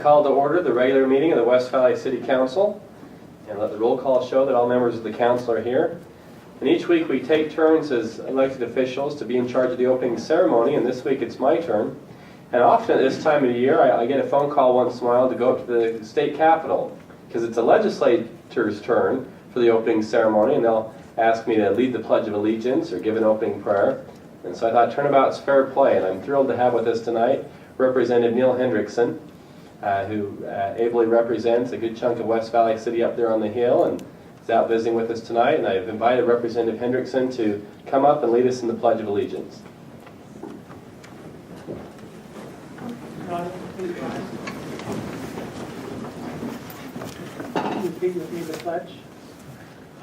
call to order the regular meeting of the West Valley City Council and let the roll call show that all members of the council are here. And each week we take turns as elected officials to be in charge of the opening ceremony, and this week it's my turn. And often at this time of the year I get a phone call once in a while to go up to the state capitol because it's a legislator's turn for the opening ceremony, and they'll ask me to lead the Pledge of Allegiance or give an opening prayer. And so I thought turnabout's fair play, and I'm thrilled to have with us tonight Representative Neil Hendrickson, who ably represents a good chunk of West Valley City up there on the hill and is out visiting with us tonight. And I've invited Representative Hendrickson to come up and lead us in the Pledge of Allegiance. Repeat with me the pledge.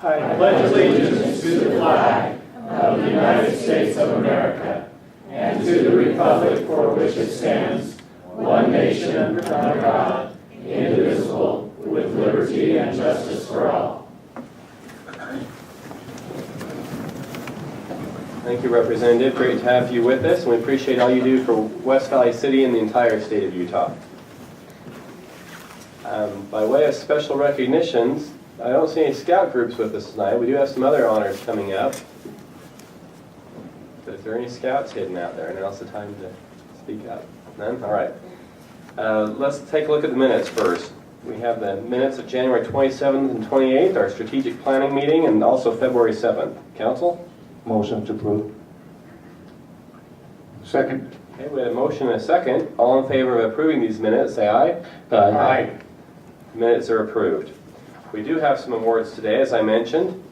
I pledge allegiance to the flag of the United States of America and to the republic for which it stands, one nation under God, indivisible, with liberty and justice for all. Thank you, Representative. Great to have you with us, and we appreciate all you do for West Valley City and the entire state of Utah. By way of special recognitions, I don't see any scout groups with us tonight. We do have some other honors coming up. But if there are any scouts hidden out there, now's the time to speak up. None? All right. Let's take a look at the minutes first. We have the minutes of January 27th and 28th, our strategic planning meeting, and also February 7th. Council? Motion to approve. Second. Okay, we have a motion and a second. All in favor of approving these minutes, say aye. Aye. Minutes are approved. We do have some awards today, as I mentioned.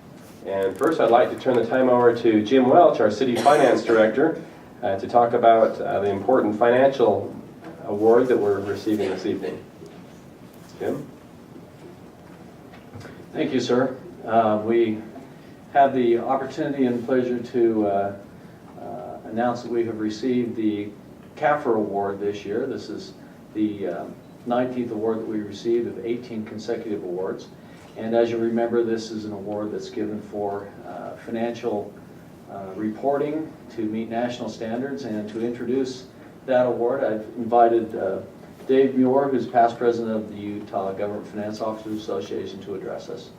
And first, I'd like to turn the time over to Jim Welch, our City Finance Director, to talk about the important financial award that we're receiving this evening. Jim? Thank you, sir. We have the opportunity and pleasure to announce that we have received the CAFR Award this year. This is the 19th award that we received of 18 consecutive awards. And as you remember, this is an award that's given for financial reporting to meet national standards. And to introduce that award, I've invited Dave Muir, who's past president of the Utah Government Finance Officers Association, to address us.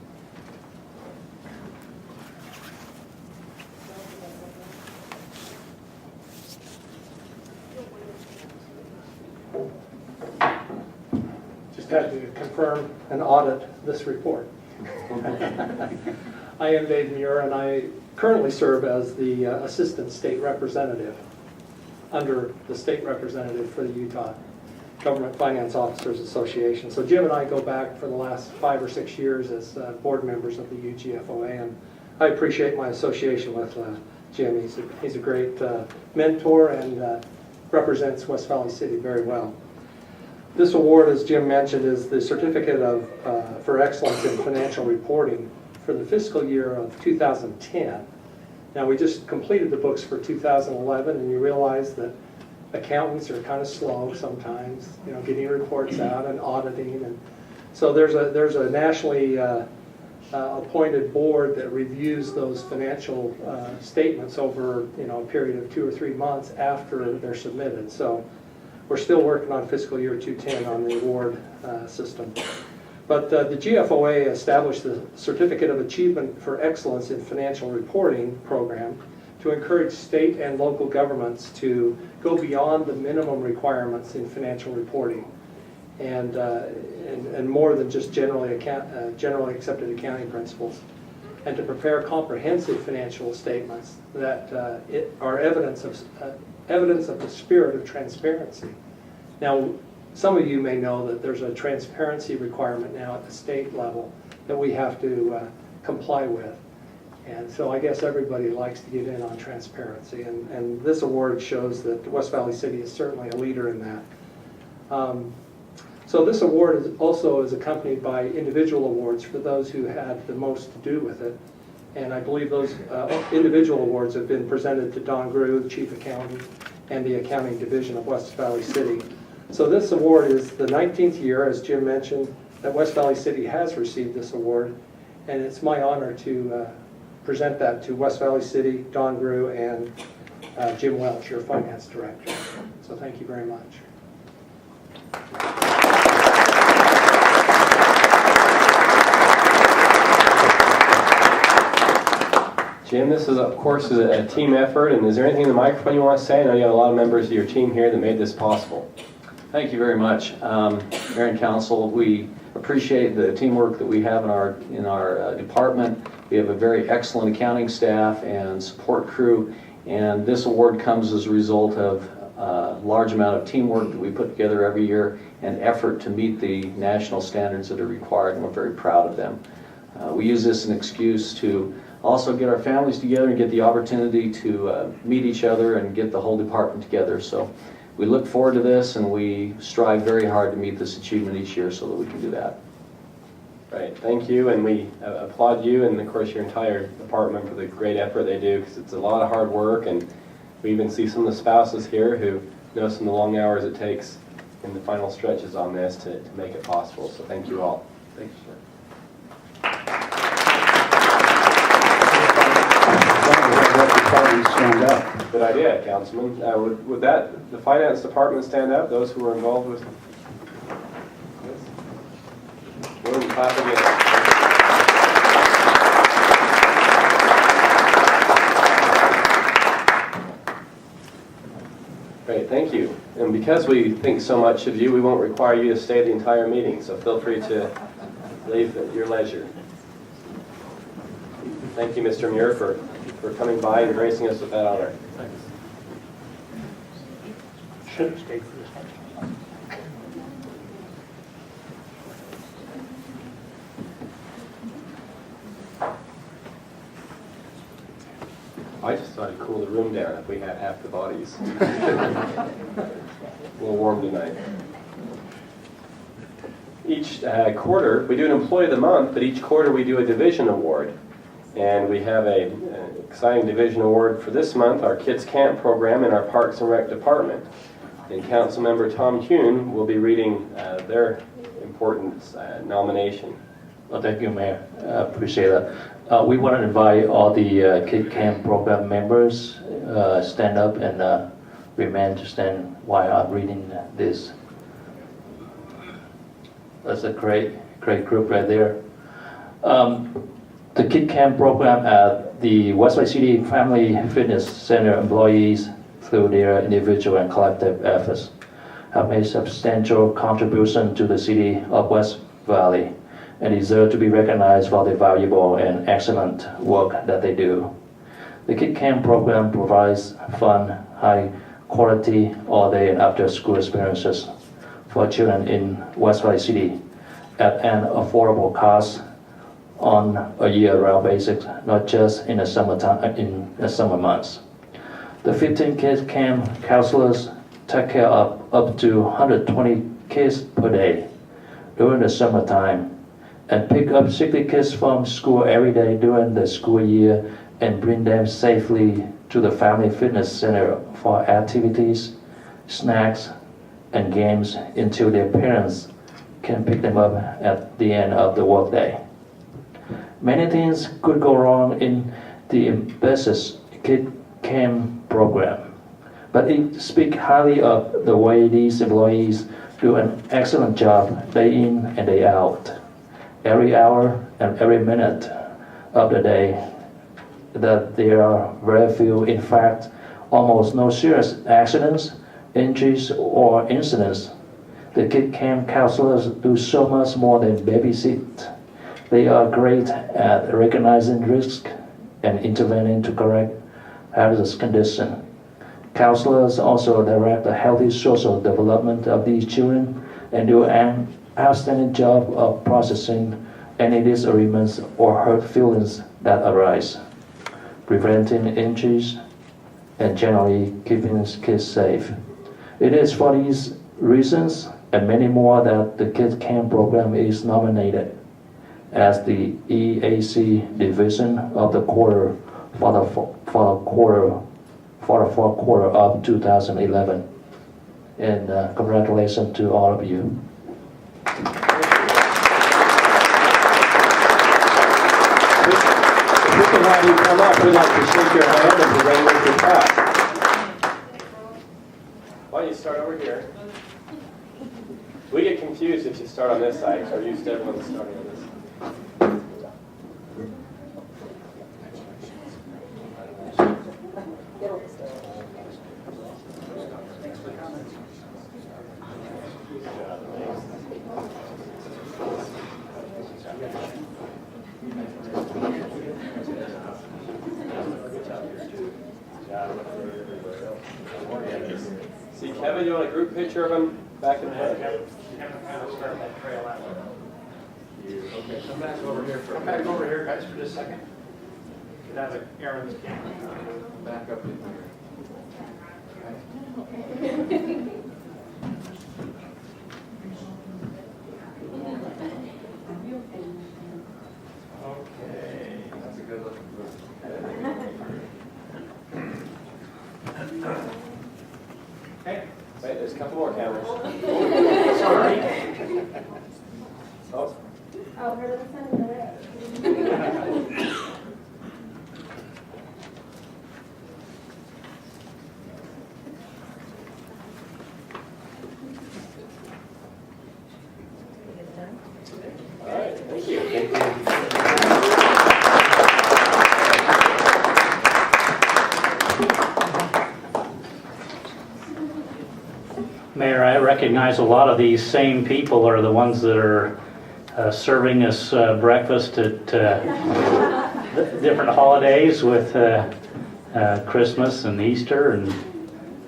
Just had to confirm and audit this report. I am Dave Muir, and I currently serve as the Assistant State Representative under the State Representative for the Utah Government Finance Officers Association. So Jim and I go back for the last 5 or 6 years as board members of the UGFOA, and I appreciate my association with Jim. He's a great mentor and represents West Valley City very well. This award, as Jim mentioned, is the Certificate for Excellence in Financial Reporting for the fiscal year of 2010. Now, we just completed the books for 2011, and you realize that accountants are kind of slow sometimes, getting reports out and auditing. And so there's a nationally appointed board that reviews those financial statements over a period of 2 or 3 months after they're submitted. So we're still working on fiscal year 2010 on the award system. But the GFOA established the Certificate of Achievement for Excellence in Financial Reporting program to encourage state and local governments to go beyond the minimum requirements in financial reporting and more than just generally accepted accounting principles, and to prepare comprehensive financial statements that are evidence of the spirit of transparency. Now, some of you may know that there's a transparency requirement now at the state level that we have to comply with. And so I guess everybody likes to get in on transparency. And this award shows that West Valley City is certainly a leader in that. So this award also is accompanied by individual awards for those who had the most to do with it. And I believe those individual awards have been presented to Don Grew, the Chief Accountant, and the Accounting Division of West Valley City. So this award is the 19th year, as Jim mentioned, that West Valley City has received this award. And it's my honor to present that to West Valley City, Don Grew, and Jim Welch, your Finance Director. So thank you very much. Jim, this is, of course, a team effort, and is there anything in the microphone you want to say? I know you have a lot of members of your team here that made this possible. Thank you very much. Mayor and Council, we appreciate the teamwork that we have in our department. We have a very excellent accounting staff and support crew, and this award comes as a result of a large amount of teamwork that we put together every year and effort to meet the national standards that are required, and we're very proud of them. We use this as an excuse to also get our families together and get the opportunity to meet each other and get the whole department together. So we look forward to this, and we strive very hard to meet this achievement each year so that we can do that. Right, thank you, and we applaud you and, of course, your entire department for the great effort they do, because it's a lot of hard work, and we even see some of the spouses here who know some of the long hours it takes in the final stretches on this to make it possible, so thank you all. Thank you, sir. Stand up. Good idea, Councilman. Would that, the finance department stand up, those who were involved with this? Go ahead and clap again. Great, thank you. And because we think so much of you, we won't require you to stay the entire meeting, so feel free to leave at your leisure. Thank you, Mr. Muir, for coming by and gracing us with that honor. Should have stayed for this one. I just thought I'd cool the room down if we had half the bodies. A little warm tonight. Each quarter, we do an Employee of the Month, but each quarter we do a division award. And we have an exciting division award for this month, our Kids Camp program in our Parks and Rec department. And Councilmember Tom Hune will be reading their important nomination. Well, thank you, Mayor. I appreciate that. We want to invite all the Kid Camp program members stand up and remain to stand while I'm reading this. That's a great group right there. The Kid Camp program at the West Valley City Family Fitness Center employees, through their individual and collective efforts, have made substantial contribution to the city of West Valley and deserve to be recognized for the valuable and excellent work that they do. The Kid Camp program provides fun, high quality, all day and after school experiences for children in West Valley City at an affordable cost on a year-round basis, not just in the summer months. The 15 Kids Camp counselors take care of up to 120 kids per day during the summertime and pick up 60 kids from school every day during the school year and bring them safely to the Family Fitness Center for activities, snacks, and games until their parents can pick them up at the end of the workday. Many things could go wrong in the ambitious Kid Camp program, but it speaks highly of the way these employees do an excellent job day in and day out, every hour and every minute of the day, that there are very few, in fact, almost no serious accidents, injuries, or incidents. The Kid Camp counselors do so much more than babysit. They are great at recognizing risk and intervening to correct hazardous conditions. Counselors also direct the healthy social development of these children and do an outstanding job of processing any disagreements or hurt feelings that arise, preventing injuries, and generally keeping kids safe. It is for these reasons and many more that the Kids Camp program is nominated as the EAC division of the quarter for the fourth quarter of 2011. And congratulations to all of you. If we can have you come up, we'd like to shake your hand and present you with your plaque. Why don't you start over here? We get confused if you start on this side, so we're used to everyone starting on this side. you want a group picture of them back in front? Have them kind of start that trail out. Okay, come back over here for Come back over here, guys, for just a second. Get out of Aaron's camera. back up in here. Okay. That's a good looking group. Okay. Wait, there's a couple more cameras. Sorry. Oh, Oh, her little son in the red. all right, thank you. Mayor, I recognize a lot of these same people are the ones that are serving us breakfast at different holidays with Christmas and Easter, and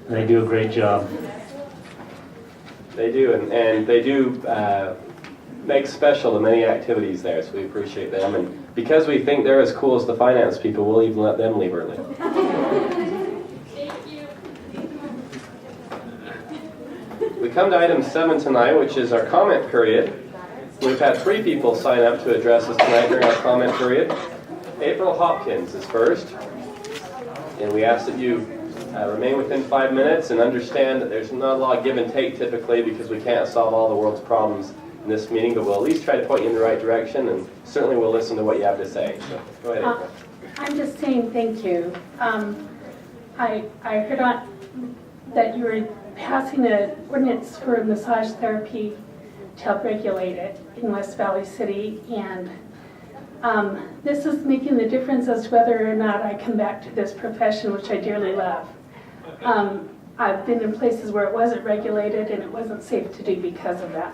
they do a great job. They do, and they do make special the many activities there, so we appreciate them. And because we think they're as cool as the finance people, we'll even let them leave early. We come to item 7 tonight, which is our comment period. We've had 3 people sign up to address us tonight during our comment period. April Hopkins is first, and we ask that you remain within 5 minutes and understand that there's not a lot of give and take typically because we can't solve all the world's problems in this meeting, but we'll at least try to point you in the right direction, and certainly we'll listen to what you have to say. So, go ahead, April. I'm just saying thank you. I heard that you were passing an ordinance for massage therapy to help regulate it in West Valley City, and this is making the difference as to whether or not I come back to this profession, which I dearly love. I've been in places where it wasn't regulated and it wasn't safe to do because of that.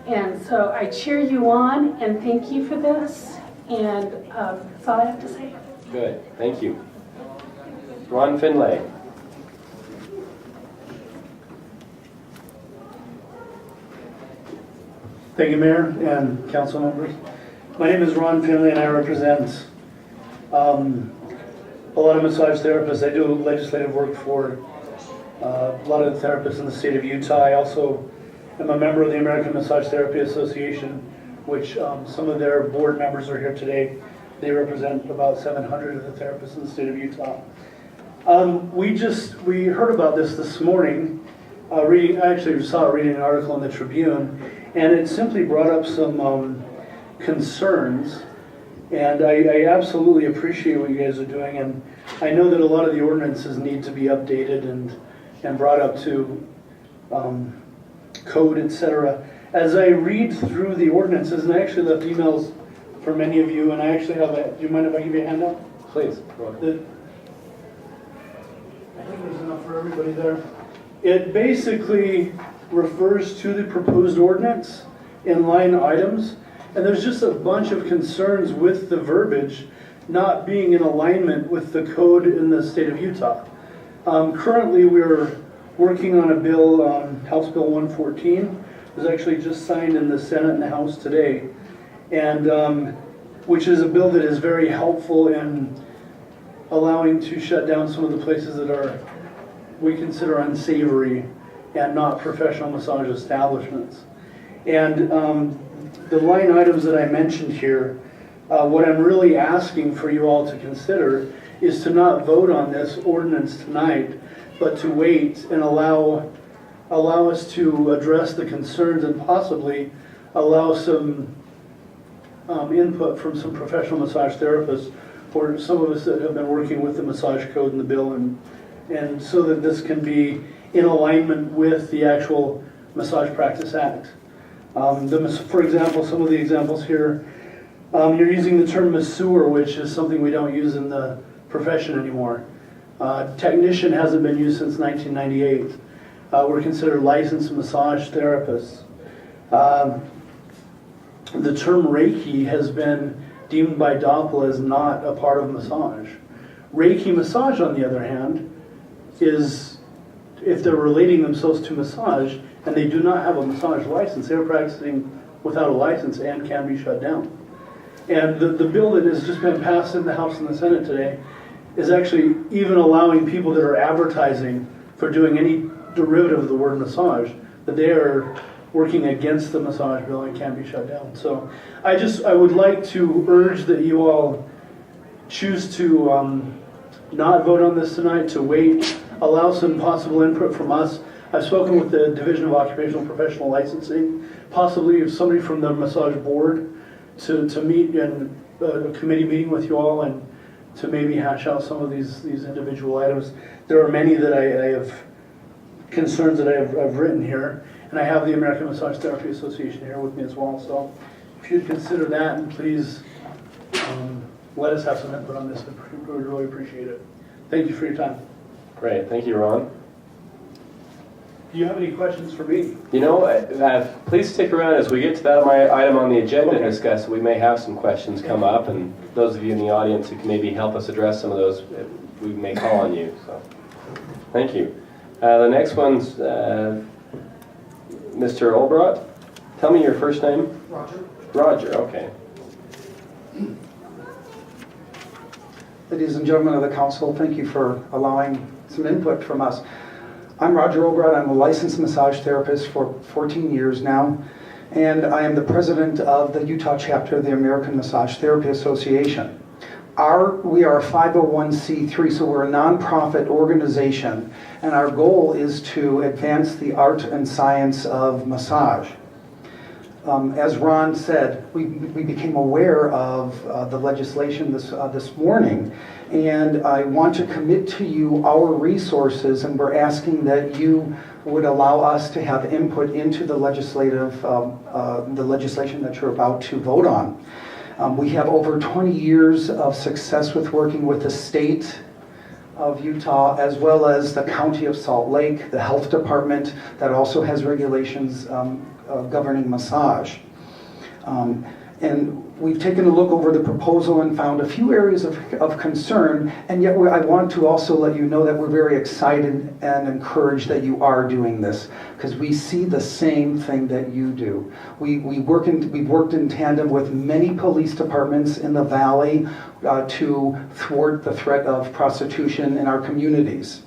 And so I cheer you on and thank you for this, and that's all I have to say. Good, thank you. Ron Finlay. Thank you, Mayor and council members. My name is Ron Finley and I represent a lot of massage therapists. I do legislative work for a lot of the therapists in the state of Utah. I also am a member of the American Massage Therapy Association, which some of their board members are here today. They represent about 700 of the therapists in the state of Utah. We heard about this morning. I actually saw it reading an article in the Tribune, and it simply brought up some concerns. And I absolutely appreciate what you guys are doing, and I know that a lot of the ordinances need to be updated and brought up to code, etc. As I read through the ordinances, and I actually left emails for many of you, and I actually have do you mind if I give you a handout? Please, go ahead. I think there's enough for everybody there. It basically refers to the proposed ordinance in line items, and there's just a bunch of concerns with the verbiage not being in alignment with the code in the state of Utah. Currently, we're working on a bill, House Bill 114. It was actually just signed in the Senate and the House today, and which is a bill that is very helpful in allowing to shut down some of the places that we consider unsavory and not professional massage establishments. And the line items that I mentioned here, what I'm really asking for you all to consider is to not vote on this ordinance tonight, but to wait and allow us to address the concerns and possibly allow some input from some professional massage therapists or some of us that have been working with the massage code and the bill, and so that this can be in alignment with the actual Massage Practice Act. For example, some of the examples here, you're using the term masseur, which is something we don't use in the profession anymore. Technician hasn't been used since 1998. We're considered licensed massage therapists. The term Reiki has been deemed by DOPL as not a part of massage. Reiki massage, on the other hand, is if they're relating themselves to massage and they do not have a massage license, they're practicing without a license and can be shut down. And the bill that has just been passed in the House and the Senate today is actually even allowing people that are advertising for doing any derivative of the word massage, that they are working against the massage bill and can be shut down. So I would like to urge that you all choose to not vote on this tonight, to wait, allow some possible input from us. I've spoken with the Division of Occupational and Professional Licensing, possibly somebody from the massage board to meet in a committee meeting with you all and to maybe hash out some of these individual items. There are many that I have concerns that I've written here, and I have the American Massage Therapy Association here with me as well. So if you'd consider that, and please let us have some input on this. I would really appreciate it. Thank you for your time. Great, thank you, Ron. Do you have any questions for me? You know, please stick around as we get to that item on the agenda to Okay. discuss. We may have some questions come up, and those of you in the audience who can maybe help us address some of those, we may call on you. So, thank you. The next one's Mr. Olbrot. Tell me your first name. Roger. Roger, okay. Ladies and gentlemen of the council, thank you for allowing some input from us. I'm Roger Olbrot. I'm a licensed massage therapist for 14 years now, and I am the president of the Utah chapter of the American Massage Therapy Association. We are a 501c3, so we're a nonprofit organization, and our goal is to advance the art and science of massage. As Ron said, we became aware of the legislation this morning, and I want to commit to you our resources, and we're asking that you would allow us to have input into the legislation that you're about to vote on. We have over 20 years of success with working with the state of Utah, as well as the County of Salt Lake, the health department that also has regulations governing massage. And we've taken a look over the proposal and found a few areas of concern, and yet I want to also let you know that we're very excited and encouraged that you are doing this, because we see the same thing that you do. We've worked in tandem with many police departments in the valley to thwart the threat of prostitution in our communities.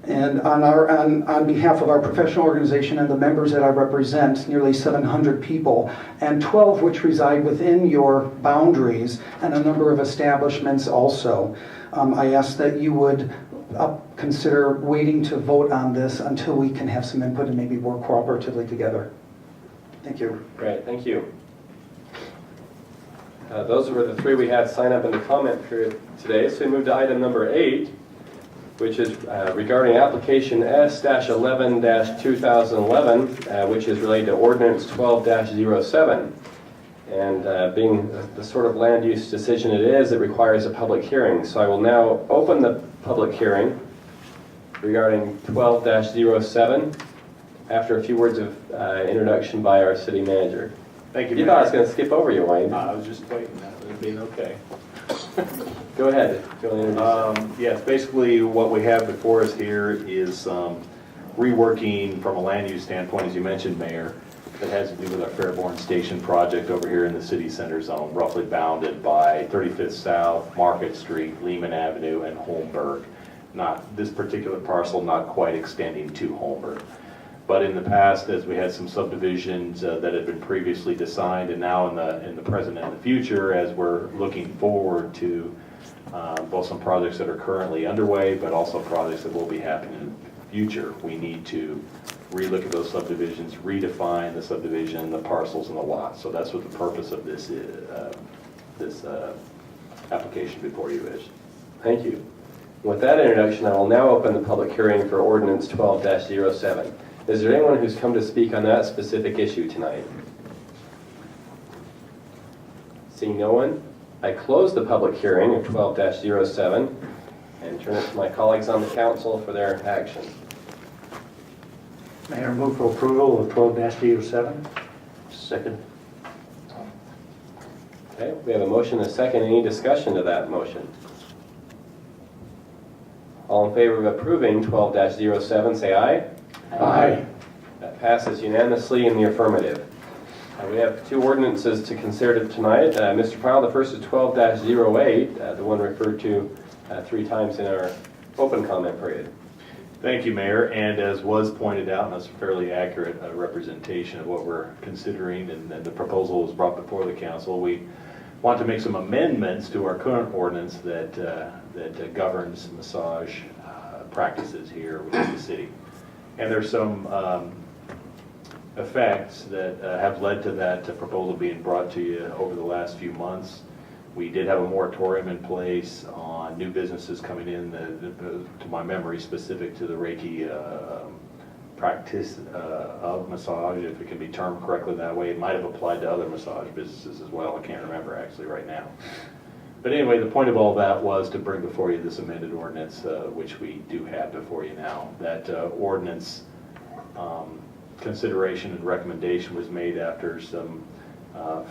And on behalf of our professional organization and the members that I represent, nearly 700 people, and 12 which reside within your boundaries, and a number of establishments also, I ask that you would consider waiting to vote on this until we can have some input and maybe work cooperatively together. Thank you. Great, thank you. Those were the three we had sign up in the comment period today. So we move to item number 8. Which is regarding application S-11-2011, which is related to ordinance 12-07. And being the sort of land use decision it is, it requires a public hearing. So I will now open the public hearing regarding 12-07 after a few words of introduction by our city manager. Thank you, You thought I was going to skip over you, Wayne. I was just waiting, that would have been okay. Go ahead. If you want to introduce Yes, basically what we have before us here is reworking from a land use standpoint, as you mentioned, Mayor, that has to do with our Fairborn Station project over here in the city center zone, roughly bounded by 35th South, Market Street, Lehman Avenue, and Holmberg. Not this particular parcel, not quite extending to Holmberg. But in the past, as we had some subdivisions that had been previously designed, and now in the present and the future, as we're looking forward to both some projects that are currently underway, but also projects that will be happening in the future, we need to relook at those subdivisions, redefine the subdivision, the parcels, and the lots. So that's what the purpose of this is, this application before you is. Thank you. With that introduction, I will now open the public hearing for ordinance 12-07. Is there anyone who's come to speak on that specific issue tonight? Seeing no one, I close the public hearing of 12-07 and turn it to my colleagues on the council for their action. Mayor, move for approval of 12-07. Second. Okay, we have a motion and a second. Any discussion to that motion? All in favor of approving 12-07, say aye. Aye. That passes unanimously in the affirmative. We have two ordinances to consider tonight. Mr. Pyle, the first is 12-08, the one referred to 3 times in our open comment period. Thank you, Mayor, and as was pointed out, and that's a fairly accurate representation of what we're considering, and the proposal was brought before the council. We want to make some amendments to our current ordinance that governs massage practices here within the city. And there's some effects that have led to that proposal being brought to you over the last few months. We did have a moratorium in place on new businesses coming in, to my memory, specific to the Reiki practice of massage, if it can be termed correctly that way. It might have applied to other massage businesses as well. I can't remember actually right now. But anyway, the point of all that was to bring before you this amended ordinance, which we do have before you now. That ordinance consideration and recommendation was made after some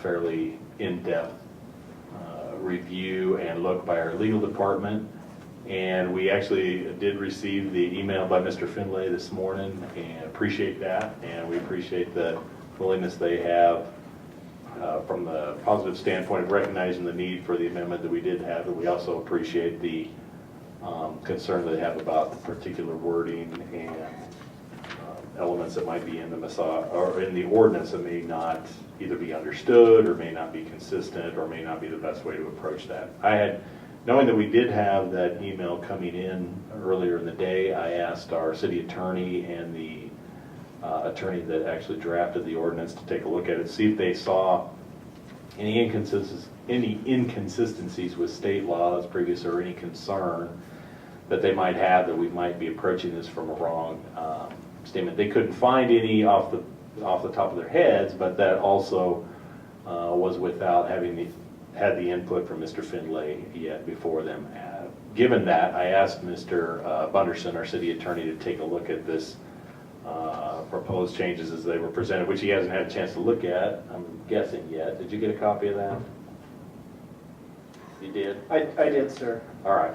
fairly in-depth review and look by our legal department, and we actually did receive the email by Mr. Finlay this morning, and appreciate that, and we appreciate the willingness they have from the positive standpoint of recognizing the need for the amendment that we did have, and we also appreciate the concern they have about the particular wording and elements that might be in the massage or in the ordinance that may not either be understood or may not be consistent or may not be the best way to approach that. Knowing that we did have that email coming in earlier in the day, I asked our city attorney and the attorney that actually drafted the ordinance to take a look at it, see if they saw any inconsistencies with state laws previous or any concern that they might have that we might be approaching this from a wrong statement. They couldn't find any off the top of their heads, but that also was without having had the input from Mr. Finlay yet before them. Given that, I asked Mr. Bunderson, our city attorney, to take a look at this proposed changes as they were presented, which he hasn't had a chance to look at, I'm guessing yet. Did you get a copy of that? You did? I did, sir. All right.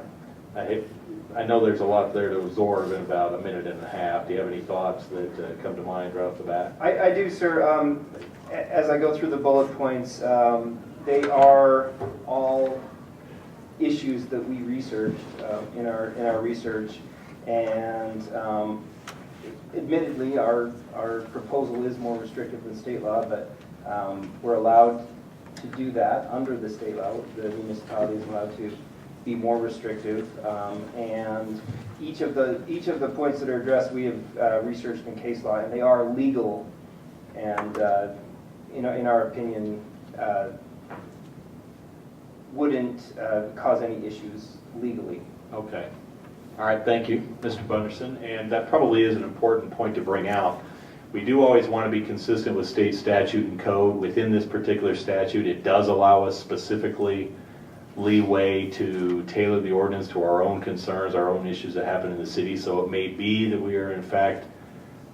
I know there's a lot there to absorb in about a minute and a half. Do you have any thoughts that come to mind right off the bat? I do, sir. As I go through the bullet points, they are all issues that we researched in our research, and admittedly, our proposal is more restrictive than state law, but we're allowed to do that under the state law. The municipality is allowed to be more restrictive, and each of the points that are addressed we have researched in case law, and they are legal, and in our opinion wouldn't cause any issues legally. Okay. All right, thank you, Mr. Bunderson, and that probably is an important point to bring out. We do always want to be consistent with state statute and code. Within this particular statute, it does allow us specifically leeway to tailor the ordinance to our own concerns, our own issues that happen in the city. So it may be that we are in fact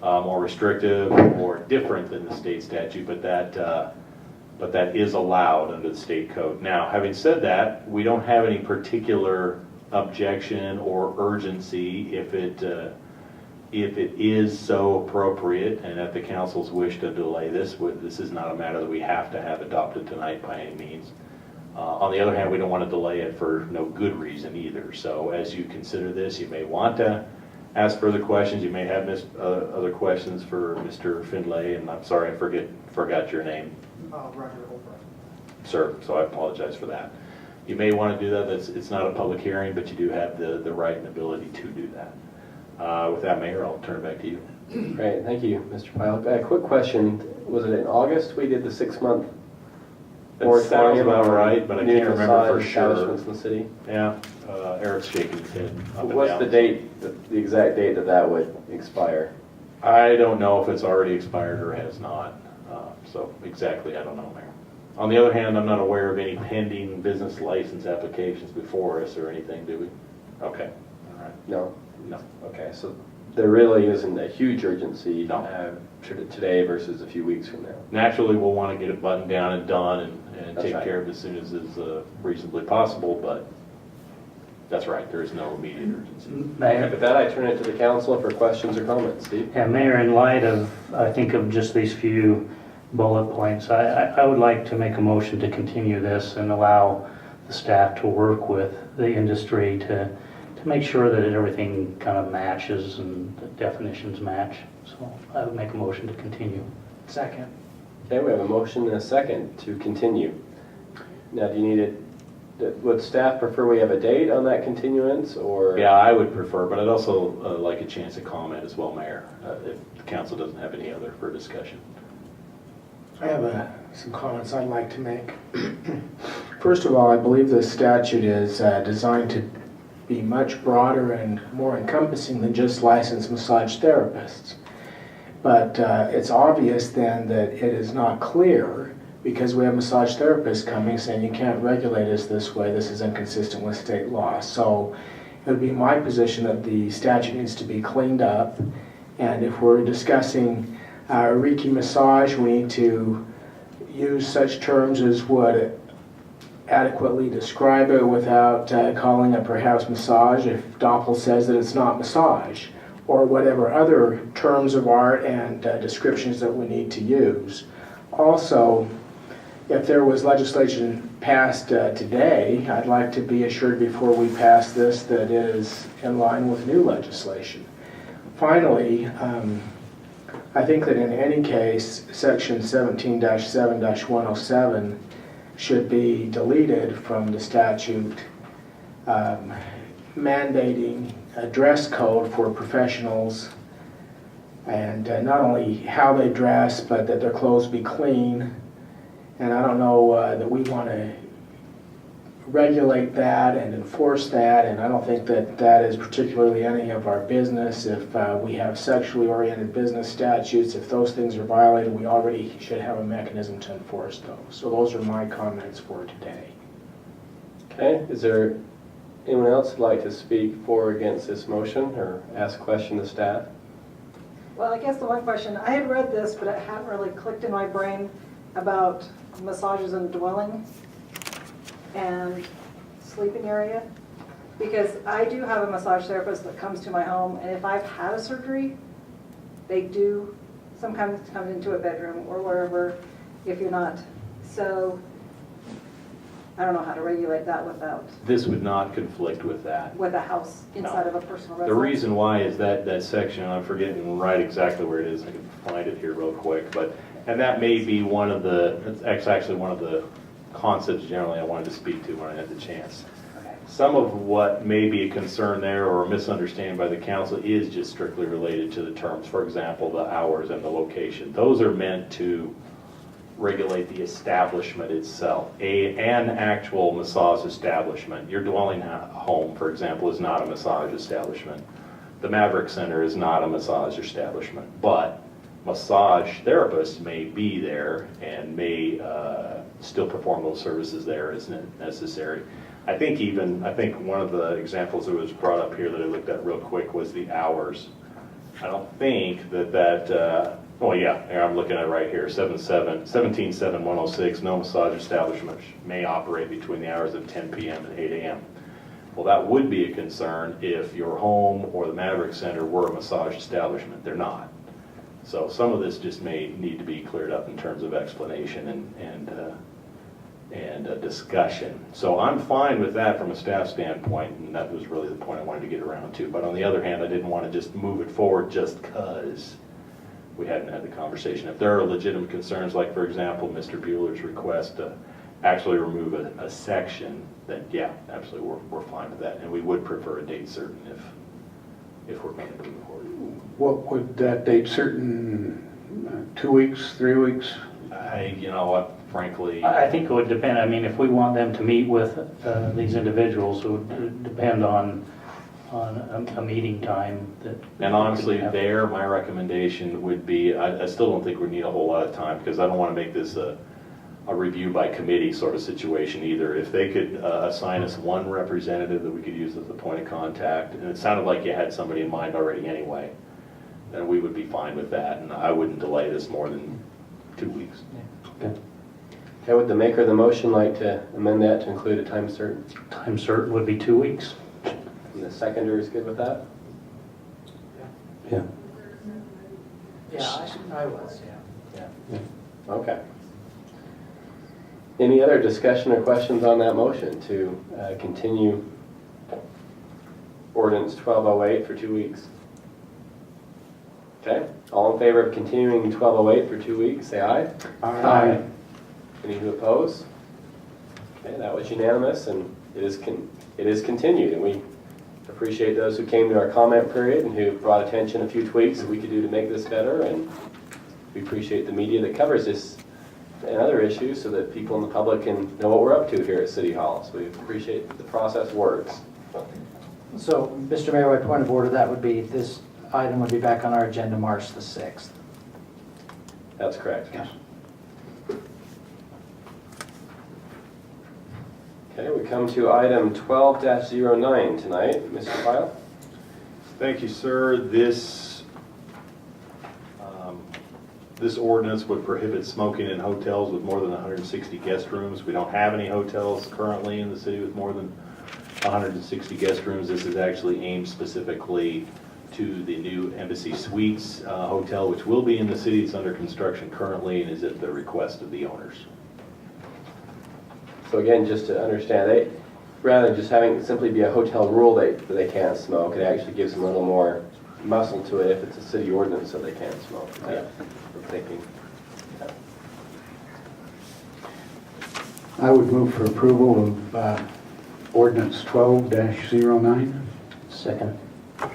more restrictive or different than the state statute, but that is allowed under the state code. Now, having said that, we don't have any particular objection or urgency if it is so appropriate and at the council's wish to delay this. This is not a matter that we have to have adopted tonight by any means. On the other hand, we don't want to delay it for no good reason either. So as you consider this, you may want to ask further questions. You may have other questions for Mr. Finlay, and I'm sorry, I forgot your name. Roger Holbrook. Sir, so I apologize for that. You may want to do that. It's not a public hearing, but you do have the right and ability to do that. With that, Mayor, I'll turn it back to you. Great, thank you, Mr. Pyle. A quick question, was it in August we did the 6-month That sounds about right, but I can't remember for sure. Establishments in the city? Yeah, Eric's shaking his head up and What's down. the date, the exact date that would expire? I don't know if it's already expired or has not. So exactly, I don't know, Mayor. On the other hand, I'm not aware of any pending business license applications before us or anything, do we? Okay, all right. No? No. Okay, so there really isn't a huge urgency No. today versus a few weeks from now. Naturally, we'll want to get it buttoned down and done and That's take right. care of it as soon as is reasonably possible, but That's right, there is no immediate urgency. Mayor? With that, I turn it to the council for questions or comments. Steve? Yeah, Mayor, in light of, I think of just these few bullet points, I would like to make a motion to continue this and allow the staff to work with the industry to make sure that everything kind of matches and the definitions match. So I would make a motion to continue. Second. Okay, we have a motion and a second to continue. Now, do you need it, would staff prefer we have a date on that continuance, or? Yeah, I would prefer, but I'd also like a chance to comment as well, Mayor, if the council doesn't have any other for discussion. I have some comments I'd like to make. First of all, I believe the statute is designed to be much broader and more encompassing than just licensed massage therapists. But it's obvious then that it is not clear, because we have massage therapists coming saying you can't regulate us this way, this is inconsistent with state law. So it would be my position that the statute needs to be cleaned up, and if we're discussing Reiki massage, we need to use such terms as would adequately describe it without calling it perhaps massage if Doppel says that it's not massage, or whatever other terms of art and descriptions that we need to use. Also, if there was legislation passed today, I'd like to be assured before we pass this that it is in line with new legislation. Finally, I think that in any case, section 17-7-107 should be deleted from the statute, mandating a dress code for professionals, and not only how they dress, but that their clothes be clean. And I don't know that we want to regulate that and enforce that, and I don't think that that is particularly any of our business. If we have sexually oriented business statutes, if those things are violated, we already should have a mechanism to enforce those. So those are my comments for today. Okay, is there anyone else who'd like to speak for or against this motion or ask a question to staff? Well, I guess the one question, I had read this, but it hadn't really clicked in my brain about massages in dwelling and sleeping area. Because I do have a massage therapist that comes to my home, and if I've had a surgery, they do sometimes come into a bedroom or wherever if you're not. So I don't know how to regulate that without, This would not conflict with that. with a house inside of a personal residence. The reason why is that section, I'm forgetting right exactly where it is, I can find it here real quick, and that may be one of the, it's actually one of the concepts generally I wanted to speak to when I had the chance. Okay. Some of what may be a concern there or a misunderstanding by the council is just strictly related to the terms. For example, the hours and the location. Those are meant to regulate the establishment itself, an actual massage establishment. Your dwelling home, for example, is not a massage establishment. The Maverick Center is not a massage establishment, but massage therapists may be there and may still perform those services there as necessary. I think one of the examples that was brought up here that I looked at real quick was the hours. I don't think that oh yeah, I'm looking at it right here, 17-7-106, no massage establishment may operate between the hours of 10 p.m. and 8 a.m. Well, that would be a concern if your home or the Maverick Center were a massage establishment. They're not. So some of this just may need to be cleared up in terms of explanation and discussion. So I'm fine with that from a staff standpoint, and that was really the point I wanted to get around to. But on the other hand, I didn't want to just move it forward just because we hadn't had the conversation. If there are legitimate concerns, like for example, Mr. Bueller's request to actually remove a section, then yeah, absolutely, we're fine with that. And we would prefer a date certain if we're going to move forward. What would that date certain, 2 weeks, 3 weeks? You know what, frankly, I think it would depend, I mean, if we want them to meet with these individuals, it would depend on a meeting time that. and honestly, there, my recommendation would be, I still don't think we need a whole lot of time, because I don't want to make this a review by committee sort of situation either. If they could assign us one representative that we could use as the point of contact, and it sounded like you had somebody in mind already anyway, then we would be fine with that, and I wouldn't delay this more than 2 weeks. Okay, would the maker of the motion like to amend that to include a time certain? Time certain would be 2 weeks. the seconder is good with that? Yeah. Yeah, I was, yeah. Okay. Any other discussion or questions on that motion to continue ordinance 1208 for 2 weeks? Okay, all in favor of continuing 1208 for 2 weeks, say aye. Aye. Any who oppose? Okay, that was unanimous, and it is continued, and we appreciate those who came to our comment period and who brought attention a few tweaks that we could do to make this better, and we appreciate the media that covers this and other issues so that people in the public can know what we're up to here at City Hall. So we appreciate the process works. So, Mr. Mayor, by point of order, that would be, this item would be back on our agenda March the 6th. That's correct. Yes. Okay, we come to item 12-09 tonight. Mr. Pyle? Thank you, sir. This ordinance would prohibit smoking in hotels with more than 160 guest rooms. We don't have any hotels currently in the city with more than 160 guest rooms. This is actually aimed specifically to the new Embassy Suites hotel, which will be in the city. It's under construction currently and is at the request of the owners. So again, just to understand, rather than just having it simply be a hotel rule that they can't smoke, it actually gives them a little more muscle to it if it's a city ordinance so they can't smoke. Yeah. We're thinking. I would move for approval of ordinance 12-09. Second. Okay,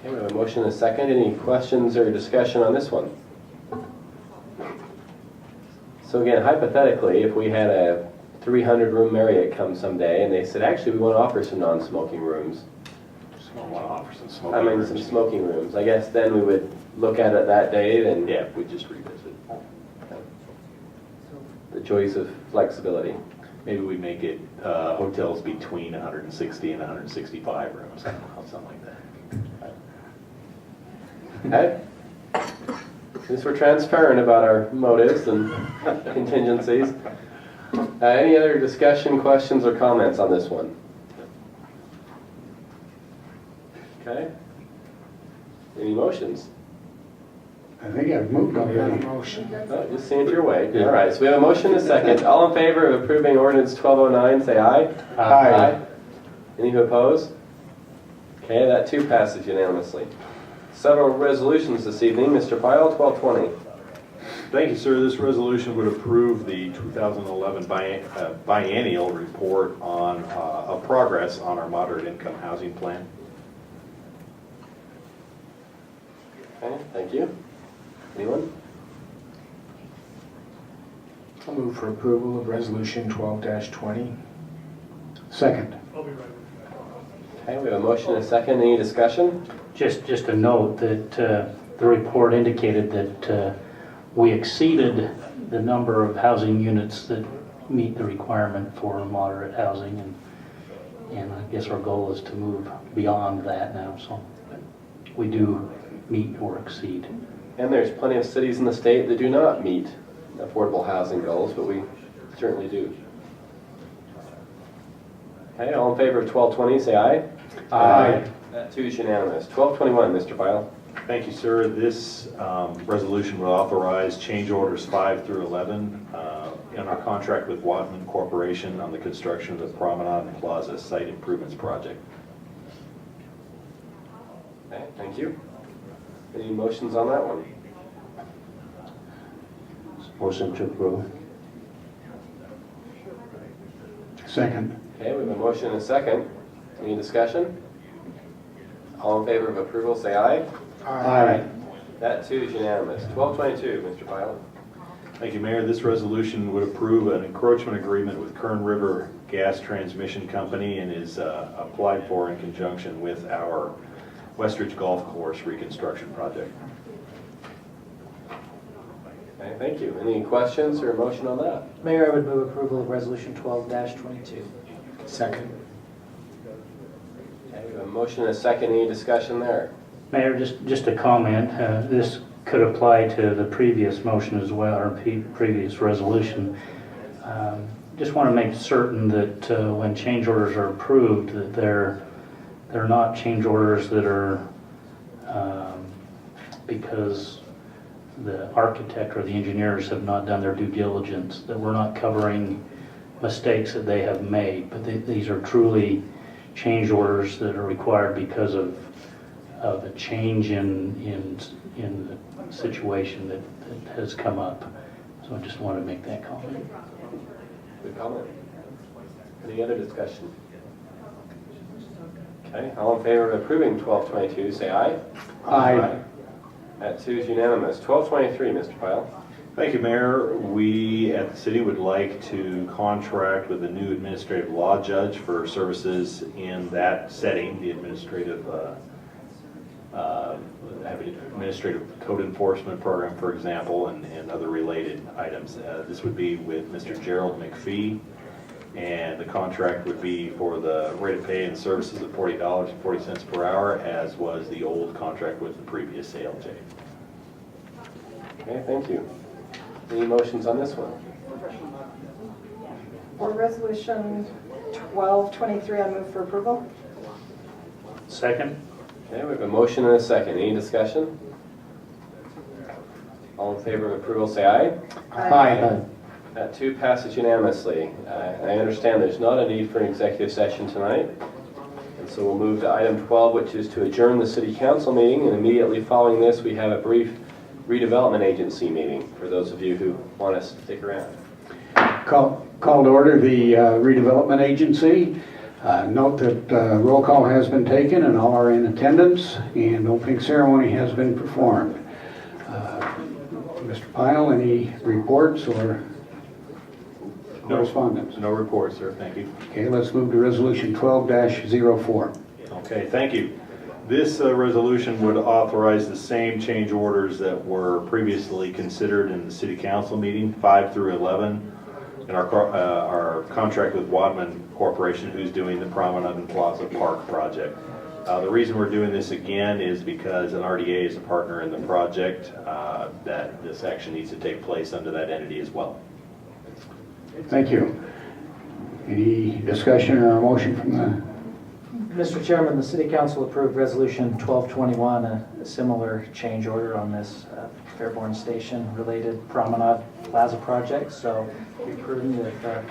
we have a motion and a second. Any questions or discussion on this one? So again, hypothetically, if we had a 300-room Marriott come someday and they said, actually, we want to offer some non-smoking rooms. Just want to offer some smoking I mean, rooms. some smoking rooms. I guess then we would look at it that day and Yeah, we just revisit. the choice of flexibility. Maybe we make it hotels between 160 and 165 rooms, something like that. Okay? Since we're transparent about our motives and contingencies, any other discussion, questions, or comments on this one? Okay? Any motions? I think I've moved already. Oh, just seeing your way. All right, so we have a motion and a second. All in favor of approving ordinance 1209, say aye. Aye. Any who oppose? Okay, that too passes unanimously. Several resolutions this evening. Mr. Pyle, 1220. Thank you, sir. This resolution would approve the 2011 biennial report on of progress on our moderate income housing plan. Okay, thank you. Anyone? I'll move for approval of resolution 12-20. Second. Okay, we have a motion and a second. Any discussion? Just a note that the report indicated that we exceeded the number of housing units that meet the requirement for moderate housing, and I guess our goal is to move beyond that now, so we do meet or exceed. And there's plenty of cities in the state that do not meet affordable housing goals, but we certainly do. Okay, all in favor of 1220, say aye. Aye. That too is unanimous. 1221, Mr. Pyle. Thank you, sir. This resolution will authorize change orders 5 through 11 in our contract with Wadman Corporation on the construction of the Promenade Plaza Site Improvements Project. Okay, thank you. Any motions on that one? Motion to approve. Second. Okay, we have a motion and a second. Any discussion? All in favor of approval, say aye. Aye. That too is unanimous. 1222, Mr. Pyle. Thank you, Mayor. This resolution would approve an encroachment agreement with Kern River Gas Transmission Company and is applied for in conjunction with our Westridge Golf Course reconstruction project. Okay, thank you. Any questions or motion on that? Mayor, I would move approval of resolution 12-22. Second. Okay, we have a motion and a second. Any discussion there? Mayor, just a comment. This could apply to the previous motion as well, or previous resolution. Just want to make certain that when change orders are approved, that they're they're not change orders that are because the architect or the engineers have not done their due diligence, that we're not covering mistakes that they have made, but these are truly change orders that are required because of a change in the situation that has come up. So I just wanted to make that comment. Good comment. Any other discussion? Okay, all in favor of approving 1222, say aye. Aye. That too is unanimous. 1223, Mr. Pyle. Thank you, Mayor. We at the city would like to contract with a new administrative law judge for services in that setting, the administrative code enforcement program, for example, and other related items. This would be with Mr. Gerald McPhee, and the contract would be for the rate of pay and services of $40.40 per hour, as was the old contract with the previous ALJ. Okay, thank you. Any motions on this one? For resolution 1223, I move for approval. Second? Okay, we have a motion and a second. Any discussion? All in favor of approval, say aye. Aye. That too passes unanimously. I understand there's not a need for an executive session tonight. And so we'll move to item 12, which is to adjourn the city council meeting. And immediately following this, we have a brief redevelopment agency meeting for those of you who want us to stick around. Call to order the redevelopment agency. Note that roll call has been taken and all are in attendance, and opening ceremony has been performed. Mr. Pyle, any reports or correspondence? No reports, sir. Thank you. Okay, let's move to resolution 12-04. Okay, thank you. This resolution would authorize the same change orders that were previously considered in the city council meeting, 5 through 11, and our contract with Wadman Corporation, who's doing the Promenade and Plaza Park project. The reason we're doing this again is because an RDA is a partner in the project, that this action needs to take place under that entity as well. Thank you. Any discussion or a motion from the... Mr. Chairman, the City Council approved Resolution 1221, a similar change order on this Fairborn Station-related Promenade Plaza project. So we approved that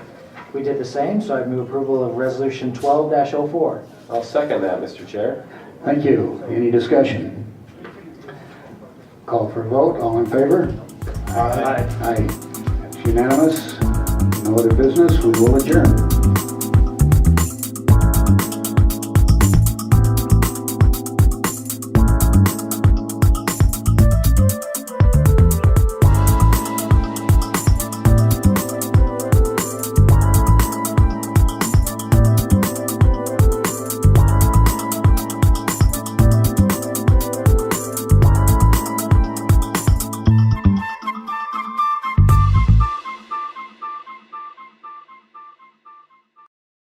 we did the same, so I move approval of Resolution 12-04. I'll second that, Mr. Chair. Thank you. Any discussion? Call for a vote. All in favor? Aye. Aye. That's unanimous. No other business. We will adjourn.